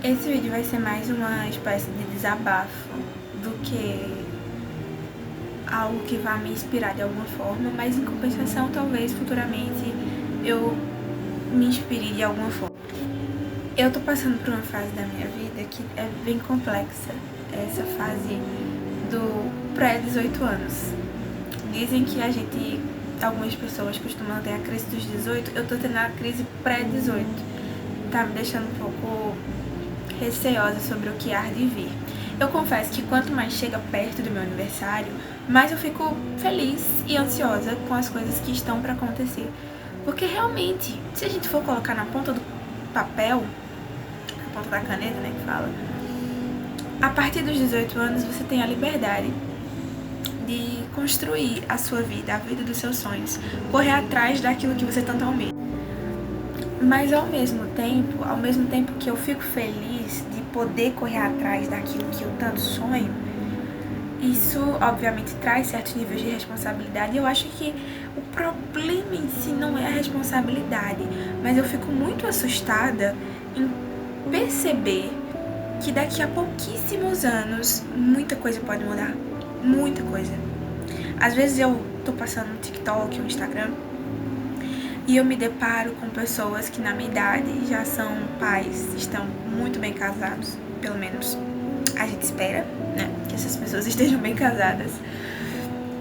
Esse vídeo vai ser mais uma espécie de desabafo do que algo que vá me inspirar de alguma forma, mas em compensação, talvez futuramente eu me inspire de alguma forma. Eu tô passando por uma fase da minha vida que é bem complexa, essa fase do pré-18 anos. Dizem que algumas pessoas costumam ter a crise dos 18, eu tô tendo a crise pré-18. Tá me deixando um pouco receosa sobre o que há de vir. Eu confesso que quanto mais chega perto do meu aniversário, mais eu fico feliz e ansiosa com as coisas que estão para acontecer. Porque realmente, se a gente for colocar na ponta do papel, na ponta da caneta, né, que fala, a partir dos 18 anos você tem a liberdade de construir a sua vida, a vida dos seus sonhos, correr atrás daquilo que você tanto almeja. Mas ao mesmo tempo que eu fico feliz de poder correr atrás daquilo que eu tanto sonho, isso obviamente traz certos níveis de responsabilidade. Eu acho que o problema em si não é a responsabilidade, mas eu fico muito assustada em perceber que daqui a pouquíssimos anos muita coisa pode mudar, muita coisa. Às vezes eu tô passando no TikTok ou no Instagram e eu me deparo com pessoas que na minha idade já são pais, estão muito bem casados, pelo menos a gente espera, né, que essas pessoas estejam bem casadas.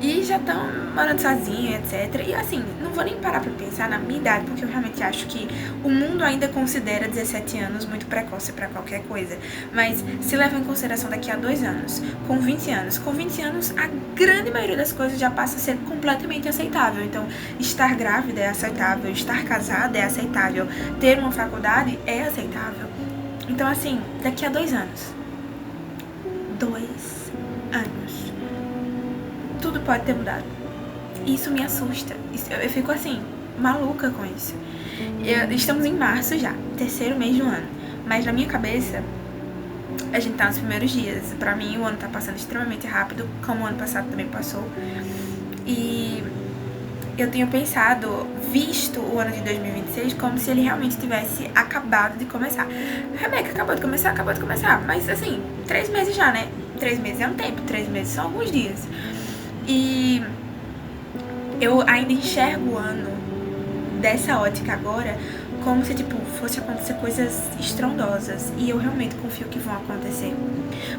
E já estão morando sozinhos, etc. E assim, não vou nem parar pra pensar na minha idade, porque eu realmente acho que o mundo ainda considera 17 anos muito precoce pra qualquer coisa. Mas se leva em consideração daqui a 2 anos, com 20 anos, a grande maioria das coisas já passa a ser completamente aceitável. Então, estar grávida é aceitável, estar casada é aceitável, ter uma faculdade é aceitável. Então assim, daqui a 2 anos, 2 anos, tudo pode ter mudado. Isso me assusta. Eu fico assim, maluca com isso. Estamos em março já, terceiro mês do ano. Mas na minha cabeça, a gente tá nos primeiros dias. Pra mim, o ano tá passando extremamente rápido, como o ano passado também passou. E eu tenho visto o ano de 2026 como se ele realmente tivesse acabado de começar. Rebeca, acabou de começar. Mas assim, 3 meses já, né? 3 meses é um tempo, 3 meses são alguns dias. E eu ainda enxergo o ano dessa ótica agora como se, fosse acontecer coisas estrondosas. E eu realmente confio que vão acontecer.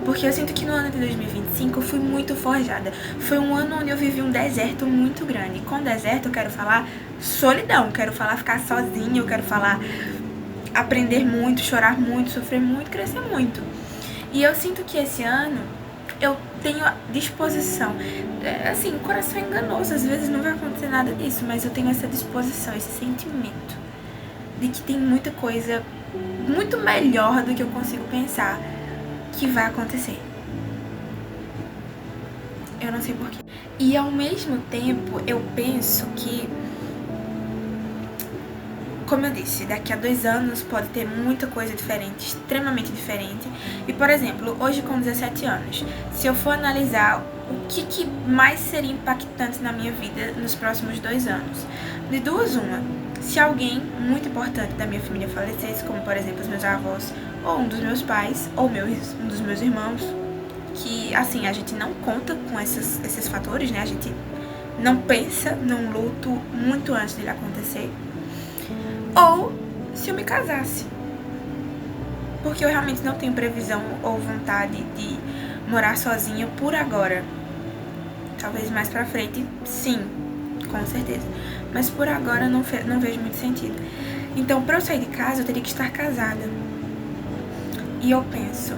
Porque eu sinto que no ano de 2025 eu fui muito forjada. Foi um ano onde eu vivi um deserto muito grande. E com deserto eu quero falar solidão, quero falar ficar sozinha, eu quero falar aprender muito, chorar muito, sofrer muito, crescer muito. E eu sinto que esse ano eu tenho disposição. Assim, o coração é enganoso, às vezes não vai acontecer nada disso, mas eu tenho essa disposição, esse sentimento de que tem muita coisa muito melhor do que eu consigo pensar que vai acontecer. Eu não sei porquê. E ao mesmo tempo eu penso que, como eu disse, daqui a 2 anos pode ter muita coisa diferente, extremamente diferente. E, por exemplo, hoje com 17 anos, se eu for analisar o que mais seria impactante na minha vida nos próximos 2 anos, de duas uma, se alguém muito importante da minha família falecesse, como por exemplo os meus avós, ou um dos meus pais, ou um dos meus irmãos, que assim, a gente não conta com esses fatores, né? A gente não pensa num luto muito antes dele acontecer. Ou se eu me casasse. Porque eu realmente não tenho previsão ou vontade de morar sozinha por agora. Talvez mais pra frente, sim, com certeza. Mas por agora não vejo muito sentido. Então, pra eu sair de casa, eu teria que estar casada. E eu penso,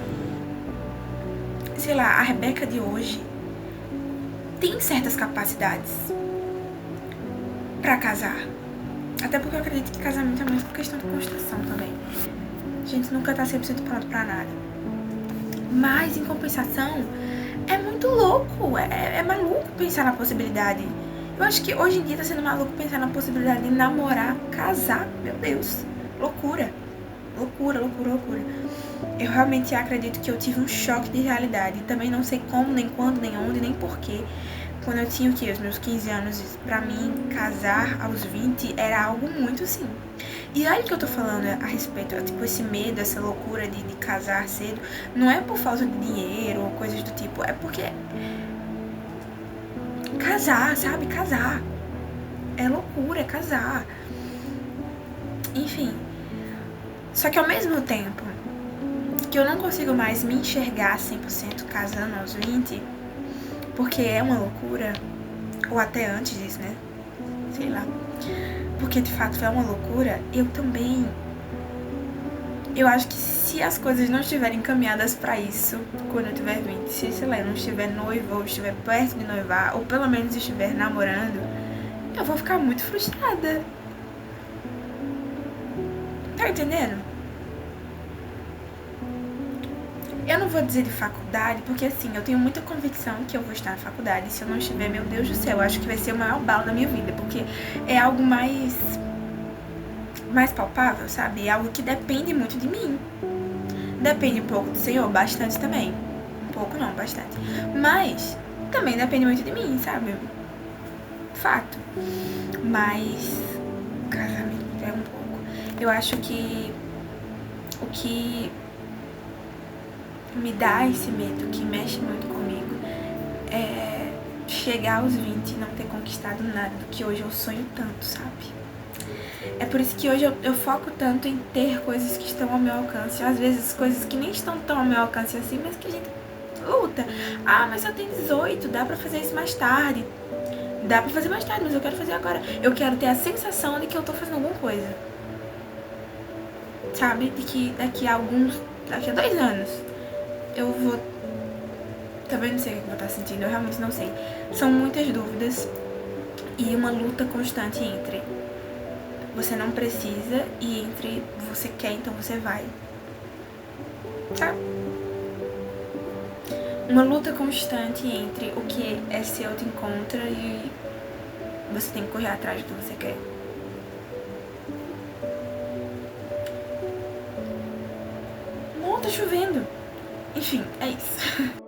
sei lá, a Rebeca de hoje tem certas capacidades pra casar. Até porque eu acredito que casamento é muito questão de construção também. A gente nunca tá 100% pronto pra nada. Mas, em compensação, é muito louco. É maluco pensar na possibilidade. Eu acho que hoje em dia tá sendo maluco pensar na possibilidade de namorar, casar. Meu Deus. Loucura. Loucura. Eu realmente acredito que eu tive um choque de realidade. Também não sei como, nem quando, nem onde, nem porquê. Quando eu tinha os meus 15 anos, pra mim, casar aos 20 era algo muito assim. E olha que eu tô falando a respeito, tipo, esse medo, essa loucura de casar cedo, não é por falta de dinheiro ou coisas do tipo, é porque casar, sabe? Casar. É loucura, é casar. Enfim. Só que ao mesmo tempo que eu não consigo mais me enxergar 100% casando aos 20, porque é uma loucura, ou até antes disso, né? Sei lá. Porque de fato é uma loucura, eu acho que se as coisas não estiverem encaminhadas pra isso, quando eu tiver 20, se, sei lá, eu não estiver noiva ou estiver perto de noivar, ou pelo menos estiver namorando, eu vou ficar muito frustrada. Tá entendendo? Eu não vou dizer de faculdade, porque assim, eu tenho muita convicção que eu vou estar na faculdade. Se eu não estiver, meu Deus do céu, eu acho que vai ser o maior balo da minha vida, porque é algo mais palpável, sabe? É algo que depende muito de mim. Depende um pouco do Senhor, bastante também. Um pouco não, bastante. Mas também depende muito de mim, sabe? Fato. Mas casamento é um pouco. Eu acho que o que me dá esse medo, que mexe muito comigo, é chegar aos 20 e não ter conquistado nada do que hoje eu sonho tanto, sabe? É por isso que hoje eu foco tanto em ter coisas que estão ao meu alcance. Às vezes coisas que nem estão tão ao meu alcance assim, mas que a gente luta. Ah, mas eu tenho 18, dá pra fazer isso mais tarde. Dá pra fazer mais tarde, mas eu quero fazer agora. Eu quero ter a sensação de que eu tô fazendo alguma coisa. Sabe? De que daqui a 2 anos, eu vou... Também não sei o que eu vou estar sentindo, eu realmente não sei. São muitas dúvidas e uma luta constante entre você não precisa e entre você quer, então você vai. Sabe? Uma luta constante entre o que é seu te encontra e você tem que correr atrás do que você quer. Não, tá chovendo. Enfim, é isso.